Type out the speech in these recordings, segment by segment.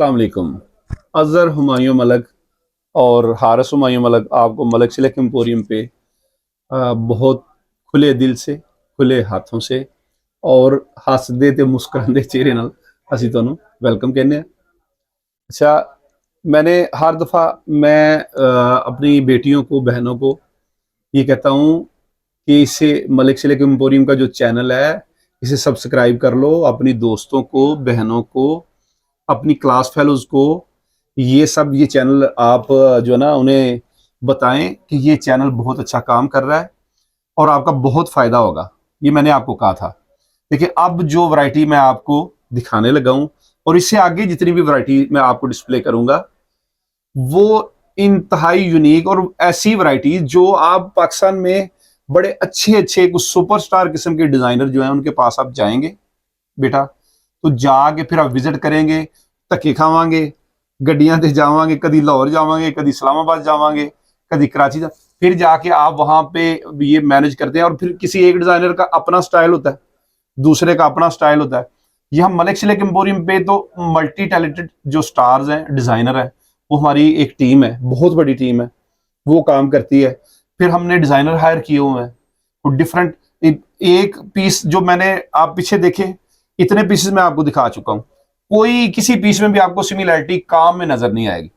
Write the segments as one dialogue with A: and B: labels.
A: अस्सलाम वालेकुम। अज़हर हुमायूं मलक और हारिस हुमायूं मलक आपको मलक सिल्क एम्पोरियम पे बहुत खुले दिल से, खुले हाथों से और हसदे ते मुस्कुराते चेहरे नाल असी तुहानू वेलकम कहने हैं। अच्छा, मैंने हर दफ़ा मैं अपनी बेटियों को, बहनों को ये कहता हूँ कि इसे मलक सिल्क एम्पोरियम का जो चैनल है इसे सब्सक्राइब कर लो। अपनी दोस्तों को, बहनों को, अपनी क्लास फेलोज को ये चैनल आप जो है ना उन्हें बताएं कि ये चैनल बहुत अच्छा काम कर रहा है और आपका बहुत फ़ायदा होगा। ये मैंने आपको कहा था। देखिए, अब जो वैरायटी मैं आपको दिखाने लगा हूँ और इससे आगे जितनी भी वैरायटी मैं आपको डिस्प्ले करूंगा वो इंतहाई यूनिक और ऐसी वैरायटी जो आप पाकिस्तान में बड़े अच्छे अच्छे कुछ सुपरस्टार किस्म के डिज़ाइनर जो हैं उनके पास आप जाएंगे बेटा, तो जाके फिर आप विजिट करेंगे, धक्के खावांगे, गड्डियां ते जावांगे, कभी लाहौर जावांगे, कभी इस्लामाबाद जावांगे, कभी कराची फिर जाके आप वहां पे ये मैनेज करते हैं। और फिर किसी एक डिजाइनर का अपना स्टाइल होता है, दूसरे का अपना स्टाइल होता है। यहाँ मलिक सिल्क एम्पोरियम पे तो मल्टी टैलेंटेड जो स्टार्स हैं, डिजाइनर है, वो हमारी एक टीम है, बहुत बड़ी टीम है, वो काम करती है। फिर हमने डिजाइनर हायर किए हुए हैं तो डिफरेंट एक पीस जो मैंने आप पीछे देखे, इतने पीसेस मैं आपको दिखा चुका हूं, कोई किसी पीस में भी आपको सिमिलैरिटी काम में नजर नहीं आएगी।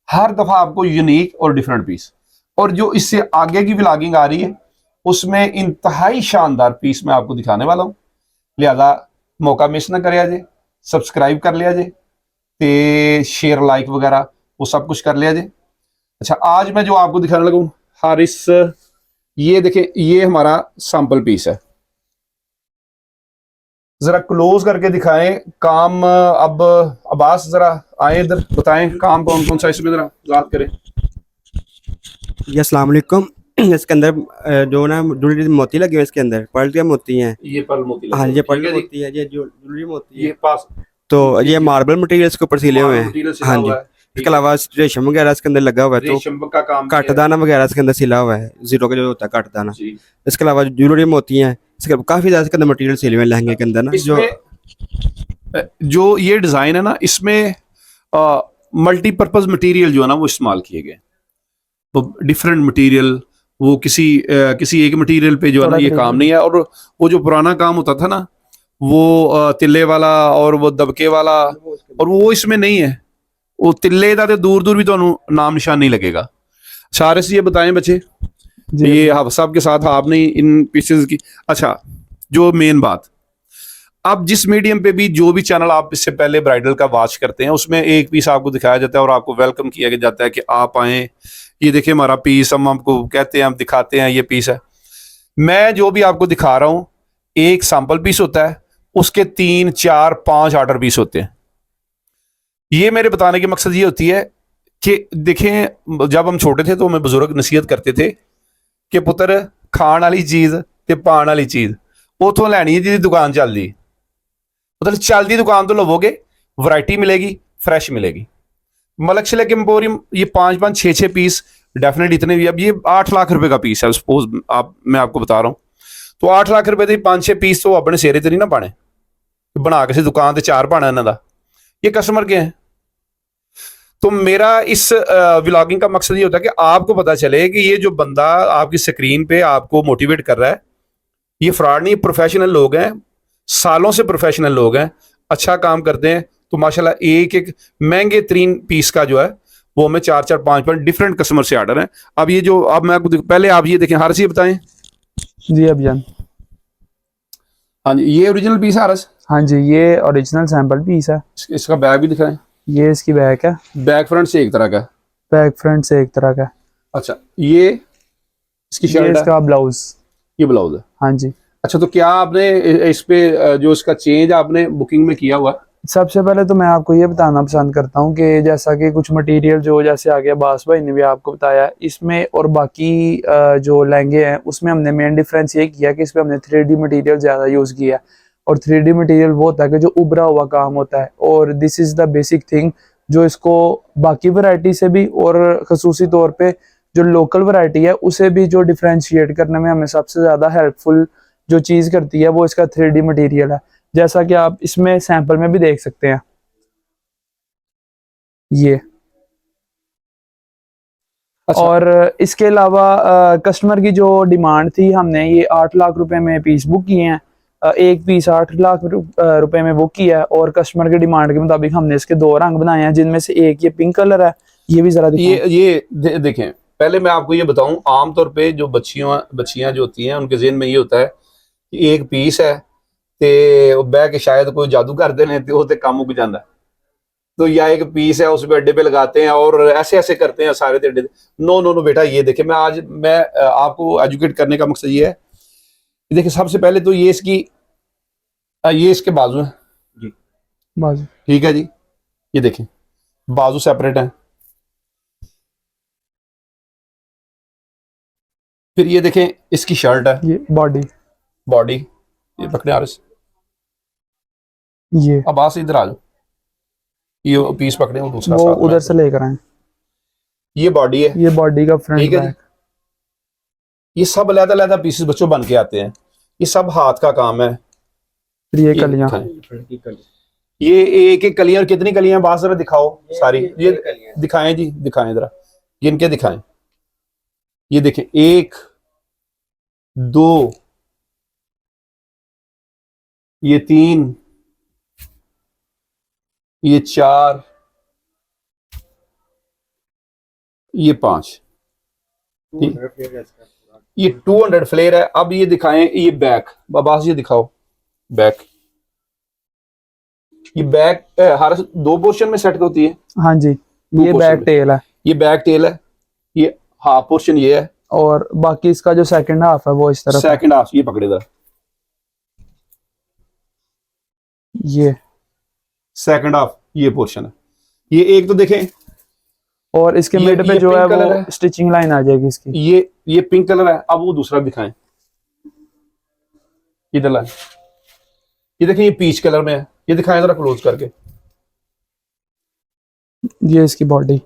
A: हर दफा आपको यूनिक और डिफरेंट पीस। और जो इससे आगे की व्लॉगिंग आ रही है उसमें इंतहाई शानदार पीस मैं आपको दिखाने वाला हूं, लिहाजा मौका मिस ना करे जे, सब्सक्राइब कर लिया जे ते शेयर लाइक वगैरह वो सब कुछ कर लिया जे। अच्छा, आज मैं जो आपको दिखाने लगा हूं हारिस, ये देखें, ये हमारा सैंपल पीस है। जरा क्लोज करके दिखाएं काम। अब अब्बास जरा आए इधर, बताएं काम कौन कौन सा इसमें जरा याद करें।
B: जी अस्सलाम वालेकुम। इसके अंदर जो ना ज्वेलरी मोती लगे हुए हैं, इसके अंदर पर्ल के मोती हैं।
A: ये पर्ल मोती लगे
B: हाँ,
A: हुए,
B: ये
A: ठीक
B: पर्ल
A: है जी।
B: मोती है, ये जो ज्वेलरी मोती
A: ये
B: है।
A: पास
B: तो
A: जी
B: ये
A: जी,
B: मार्बल मटेरियल के ऊपर सिले हुए
A: मार्बल
B: हैं।
A: मटेरियल सिला
B: हाँ जी।
A: हुआ है,
B: इसके
A: ठीक है।
B: अलावा रेशम वगैरह इसके अंदर लगा हुआ है, तो
A: रेशम का काम भी है
B: काटदाना वगैरह इसके अंदर सिला हुआ है, जीरो का जो होता है काटदाना।
A: जी।
B: इसके अलावा ज्वेलरी मोती हैं, इसके काफ़ी ज़्यादा इसके अंदर मटीरियल सिले हुए हैं लहंगे के अंदर ना, जो
A: इसमें जो ये डिजाइन है ना, इसमें मल्टीपर्पज मटेरियल जो है ना वो इस्तेमाल किए गए, तो डिफरेंट मटेरियल, वो किसी एक मटेरियल पे जो है ना ये काम नहीं है। और वो जो पुराना काम होता था ना, वो तिल्ले वाला और वो दबके वाला, और वो इसमें नहीं है। वो तिल्ले का तो दूर दूर भी तो नाम निशान नहीं लगेगा। सारे से ये बताएं बच्चे, ये आप सबके साथ आपने इन पीसेस की। अच्छा, जो मेन बात, अब जिस मीडियम पे भी जो भी चैनल आप इससे पहले ब्राइडल का वॉच करते हैं उसमें एक पीस आपको दिखाया जाता है और आपको वेलकम किया जाता है कि आप आए, ये देखिए हमारा पीस, हम आपको कहते हैं, हम दिखाते हैं, ये पीस है। मैं जो भी आपको दिखा रहा हूं एक सैंपल पीस होता है, उसके 3 4 5 ऑर्डर पीस होते हैं। ये मेरे बताने की मकसद ये होती है कि देखें, जब हम छोटे थे तो हमें बुजुर्ग नसीहत करते थे कि पुत्र खाण वाली चीज़ ते पाण वाली चीज़ उतों लैनी है जिहदी दुकान चलदी, मतलब चलती दुकान तो लवोगे, वैरायटी मिलेगी, फ्रेश मिलेगी। मलक सिल्क एम्पोरियम ये 5 5 6 6 पीस डेफिनेट इतने भी। अब ये 8 लाख रुपए का पीस है, सपोज मैं आपको बता रहा हूँ, तो 8 लाख रुपए के 5 6 पीस तो अपने सेरे ते नहीं ना पाने, बना के दुकान ते 4 पाना इन्हों का, ये कस्टमर के हैं। तो मेरा इस व्लॉगिंग का मकसद ये होता है कि आपको पता चले कि ये जो बंदा आपकी स्क्रीन पे आपको मोटिवेट कर रहा है, ये फ्रॉड नहीं, प्रोफेशनल लोग हैं, सालों से प्रोफेशनल लोग हैं, अच्छा काम करते हैं। तो माशाल्लाह एक एक महंगे 3 पीस का जो है वो हमें 4 4 5 5 डिफरेंट कस्टमर से ऑर्डर है। अब ये जो, अब मैं आपको पहले आप ये देखें, हारस ये बताएं।
C: जी अभियान।
A: हाँ जी, ये ओरिजिनल पीस है हारस।
C: हाँ जी, ये ओरिजिनल सैंपल पीस है।
A: इसका बैग भी दिखाएं।
C: ये इसकी बैक है,
A: बैक फ्रंट से एक तरह का,
C: बैक फ्रंट से एक तरह का।
A: अच्छा, ये इसकी
C: ये
A: शर्ट है,
C: इसका ब्लाउज।
A: ये ब्लाउज है।
C: हाँ जी।
A: अच्छा, तो क्या आपने इस पे जो इसका चेंज आपने बुकिंग में किया हुआ है?
C: सबसे पहले तो मैं आपको ये बताना पसंद करता हूँ कि जैसा कि कुछ मटेरियल जो जैसे आगे अब्बास भाई ने भी आपको बताया, इसमें और बाकी जो लहंगे हैं उसमें हमने मेन डिफरेंस ये किया कि इसमें हमने 3D मटेरियल ज़्यादा यूज़ किया। और 3D मटेरियल वो होता है कि जो उभरा हुआ काम होता है, और this is the basic thing जो इसको बाकी वैरायटी से भी और खसूसी तौर पे जो लोकल वैरायटी है उसे भी जो डिफ्रेंशिएट करने में हमें सबसे ज़्यादा हेल्पफुल जो चीज़ करती है वो इसका 3D मटेरियल है, जैसा कि आप इसमें सैंपल में भी देख सकते हैं। ये।
A: अच्छा।
C: और इसके अलावा कस्टमर की जो डिमांड थी, हमने ये 8 लाख रुपए में पीस बुक किए हैं। एक पीस 8 लाख रुपए में बुक किया है, और कस्टमर की डिमांड के मुताबिक हमने इसके 2 रंग बनाए हैं, जिनमें से एक ये पिंक कलर है। ये भी जरा दिखाएं।
A: देखें, पहले मैं आपको ये बताऊं, आमतौर पे जो बच्चियां जो होती हैं उनके ज़हन में ये होता है कि एक पीस है ते बह के शायद कोई जादू कर देने ते वो काम मुक जाता है, तो या एक पीस है उस पे अड्डे पे लगाते हैं और ऐसे ऐसे करते हैं सारे अड्डे। नो नो नो बेटा, ये देखिए, मैं आपको एजुकेट करने का मकसद ये है। देखिए, सबसे पहले तो ये इसके बाजू है
C: जी, बाजू।
A: ठीक है जी, ये देखें बाजू सेपरेट है। फिर ये देखें इसकी शर्ट है,
C: ये बॉडी।
A: ये पकड़े आ रहे।
C: ये
A: अब आज इधर आ जाओ, ये पीस पकड़े वो दूसरा
C: वो
A: साथ में
C: उधर से लेकर आए।
A: ये बॉडी है,
C: ये बॉडी का फ्रंट
A: ठीक है जी।
C: बैक।
A: ये सब अलग-अलग पीसेस बच्चों बन के आते हैं, ये सब हाथ का काम है।
C: फिर ये कलियां।
A: ये एक एक कलियां, और कितनी कलियां बात जरा दिखाओ सारी, ये दिखाएं जी, दिखाएं जरा, ये इनके दिखाएं। ये देखें, 1 2, ये 3, ये 4, ये 5, ये 200 फ्लेयर है। अब ये दिखाएं, ये बैक, बाबा ये दिखाओ बैक। ये बैक हर 2 पोर्शन में सेट होती है।
C: हाँ जी, ये
A: portion
C: बैक
A: में।
C: टेल है,
A: ये बैक टेल है, ये हाफ पोर्शन ये है,
C: और बाकी इसका जो सेकंड हाफ है वो इस तरफ है।
A: सेकंड हाफ ये पकड़े था,
C: ये
A: सेकंड हाफ ये पोर्शन है। ये एक तो देखें,
C: और इसके
A: ये-
C: मिड पे
A: ये
C: जो है
A: पिंक कलर
C: वो
A: है।
C: स्टिचिंग लाइन आ जाएगी इसकी।
A: ये पिंक कलर है। अब वो दूसरा दिखाएं, इधर लाएं, ये देखें, ये पीच कलर में है। ये दिखाएं जरा क्लोज करके।
C: ये इसकी बॉडी।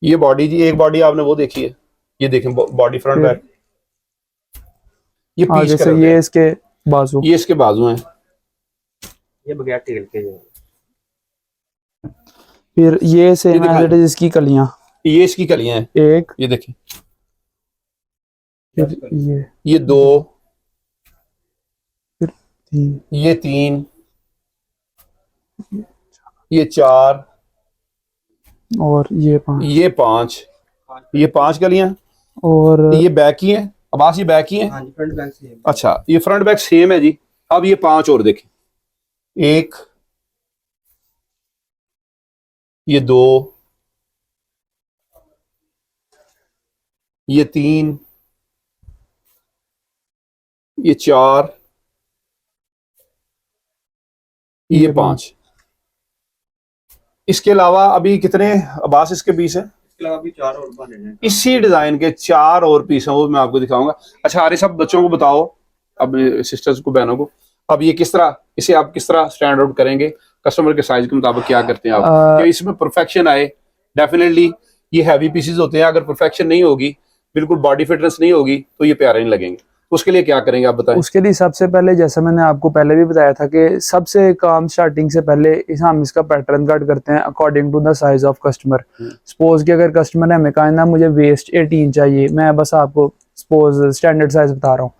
A: ये बॉडी जी, एक बॉडी आपने वो देखी है, ये देखें बॉडी फ्रंट बैक। ये
C: आगे
A: पीच
C: से
A: कलर में
C: ये
A: है।
C: इसके बाजू।
A: ये इसके बाजू हैं।
B: ये बगैर टेल के जो
C: फिर ये सेम
A: दिखाएं।
C: एज इसकी कलियां।
A: ये इसकी कलियां हैं,
C: एक,
A: ये देखें,
C: फिर
A: ये 2,
C: तीन,
A: ये 3, ये 4,
C: और ये 5,
A: ये 5, ये 5 कलियां।
C: और
A: ये बैक की है, अब्बास ये बैक की है।
B: हाँ जी, फ्रंट बैक सेम।
A: अच्छा, ये फ्रंट बैक सेम है जी। अब ये 5 और देखें, 1, ये 2, ये 3, ये 4, ये 5। इसके अलावा अभी कितने अब्बास इसके पीस है?
B: इसके अलावा भी 4 और बने हैं।
A: इसी डिजाइन के 4 और पीस हैं, वो मैं आपको दिखाऊंगा। अच्छा, आरे सब बच्चों को बताओ, अब सिस्टर्स को, बहनों को, अब ये किस तरह, इसे आप किस तरह स्टैंड आउट करेंगे कस्टमर के साइज के मुताबिक? क्या करते हैं आप कि इसमें परफेक्शन आए? डेफिनेटली ये हैवी पीसेस होते हैं, अगर परफेक्शन नहीं होगी, बिल्कुल बॉडी फिटनेस नहीं होगी, तो ये प्यारे नहीं लगेंगे। उसके लिए क्या करेंगे आप बताएं?
C: उसके लिए सबसे पहले, जैसा मैंने आपको पहले भी बताया था, कि सबसे काम स्टार्टिंग से पहले हम इसका पैटर्न कट करते हैं according to the size of customer. Suppose कि अगर कस्टमर ने हमें कहा ना मुझे वेस्ट 18 चाहिए, मैं बस आपको सपोज स्टैंडर्ड साइज बता रहा हूँ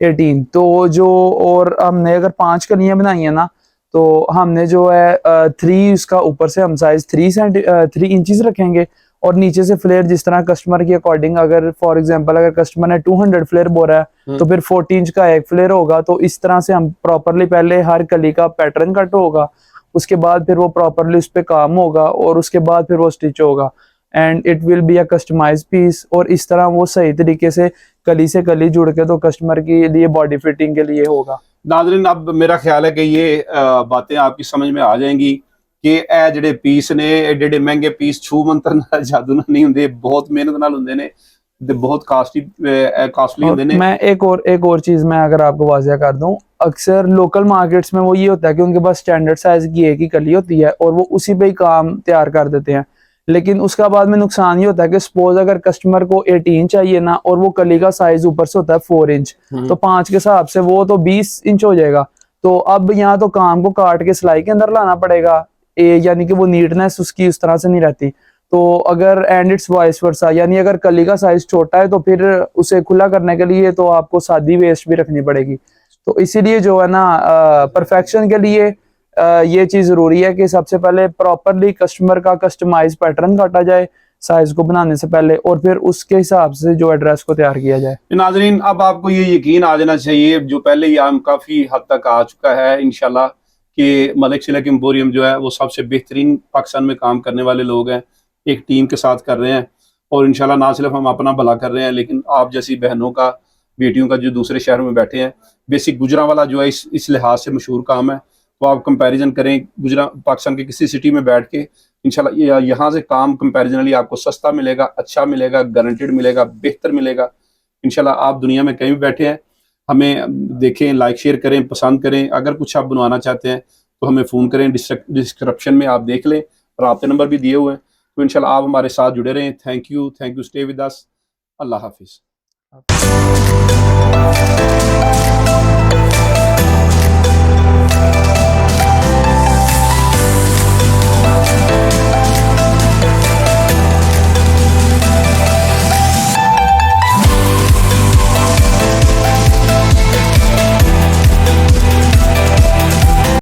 C: 18, तो जो, और हमने अगर 5 कलियां बनाई है ना, तो हमने जो है 3 इसका ऊपर से हम साइज 3 इंचेस रखेंगे, और नीचे से फ्लेयर जिस तरह कस्टमर की अकॉर्डिंग, अगर फॉर एग्जांपल अगर कस्टमर ने 200 फ्लेयर बोला है तो फिर 14 इंच का एक फ्लेयर होगा। तो इस तरह से हम प्रॉपरली पहले हर कली का पैटर्न कट होगा, उसके बाद फिर वो प्रॉपरली उस पर काम होगा, और उसके बाद फिर वो स्टिच होगा, and it will be a customize piece. और इस तरह वो सही तरीके से कली से कली जुड़ के तो कस्टमर के लिए बॉडी फिटिंग के लिए होगा।
A: नाज़रीन, अब मेरा ख्याल है कि ये बातें आपकी समझ में आ जाएंगी कि ए ਜਿਹੜੇ ਪੀਸ ਨੇ, एडे महंगे पीस छू मंतर नाल जादू नाल नहीं हुंदे, बहुत मेहनत नाल हुंदे ने ते बहुत कॉस्टली हुंदे ने।
C: मैं एक और चीज मैं अगर आपको वाज़िया कर दूं, अक्सर लोकल मार्केट्स में वो ये होता है कि उनके पास स्टैंडर्ड साइज की एक ही कली होती है और वो उसी पे ही काम तैयार कर देते हैं, लेकिन उसका बाद में नुकसान ये होता है कि सपोज अगर कस्टमर को 18 चाहिए ना, और वो कली का साइज ऊपर से होता है 4 इंच, तो 5 के हिसाब से वो तो 20 इंच हो जाएगा। तो अब यहाँ तो काम को काट के सिलाई के अंदर लाना पड़ेगा, यानी कि वो नीटनेस उसकी उस तरह से नहीं रहती। तो अगर एंड इट्स वाइस वर्सा, यानी अगर कली का साइज छोटा है तो फिर उसे खुला करने के लिए तो आपको सादी वेस्ट भी रखनी पड़ेगी। तो इसीलिए जो है ना परफेक्शन के लिए ये चीज़ ज़रूरी है कि सबसे पहले प्रॉपरली कस्टमर का कस्टमाइज पैटर्न काटा जाए साइज को बनाने से पहले, और फिर उसके हिसाब से जो है ड्रेस को तैयार किया जाए।
A: नाजरीन, अब आपको ये यकीन आ जाना चाहिए, जो पहले ही आम काफ़ी हद तक आ चुका है इंशाल्लाह, कि मलिक सिल्क एम्पोरियम जो है वो सबसे बेहतरीन पाकिस्तान में काम करने वाले लोग हैं, एक टीम के साथ कर रहे हैं। और इंशाल्लाह ना सिर्फ हम अपना भला कर रहे हैं, लेकिन आप जैसी बहनों का, बेटियों का जो दूसरे शहर में बैठे हैं, बेसिक गुजरांवाला जो है इस लिहाज से मशहूर काम है। तो आप कंपैरिजन करें गुजरा पाकिस्तान के किसी सिटी में बैठ के, इंशाल्लाह यहाँ से काम कंपैरिजनली आपको सस्ता मिलेगा, अच्छा मिलेगा, गारंटेड मिलेगा, बेहतर मिलेगा। इंशाल्लाह आप दुनिया में कहीं भी बैठे हैं, हमें देखें, लाइक शेयर करें, पसंद करें। अगर कुछ आप बनवाना चाहते हैं तो हमें फ़ोन करें, डिस्क्रिप्शन में आप देख लें, राब्ते नंबर भी दिए हुए हैं। तो इंशाल्लाह आप हमारे साथ जुड़े रहें। Thank you, stay with us. अल्लाह हाफिज़।